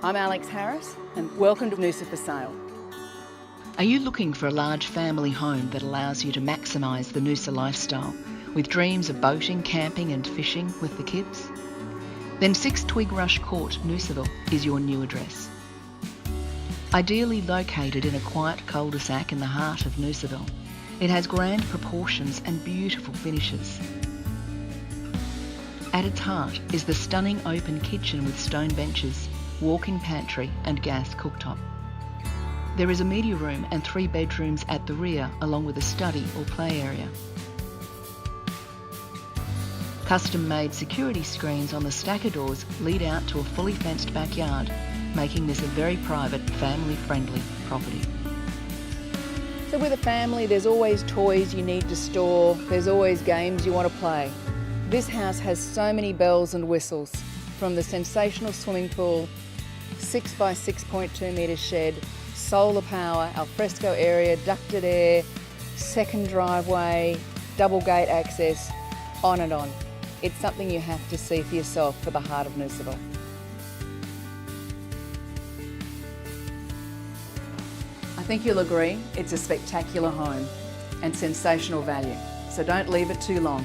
I'm Alex Harris and welcome to Noosa4Sale. Are you looking for a large family home that allows you to maximise the Noosa lifestyle with dreams of boating, camping and fishing with the kids? Then 6 Twigrush Court, Noosaville is your new address. Ideally located in a quiet cul-de-sac in the heart of Noosaville, it has grand proportions and beautiful finishes. At its heart is the stunning open kitchen with stone benches, walk-in pantry and gas cooktop. There is a media room and 3 bedrooms at the rear, along with a study or play area. Custom-made security screens on the stacker doors lead out to a fully fenced backyard, making this a very private, family-friendly property. So with a family, there's always toys you need to store, there's always games you want to play. This house has so many bells and whistles, from the sensational swimming pool, 6 by 6.2 metre shed, solar power, alfresco area, ducted air, second driveway, double gate access, on and on. It's something you have to see for yourself for the heart of Noosaville. I think you'll agree it's a spectacular home and sensational value, so don't leave it too long.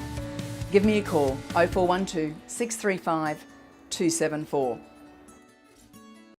Give me a call, 0412 635 274.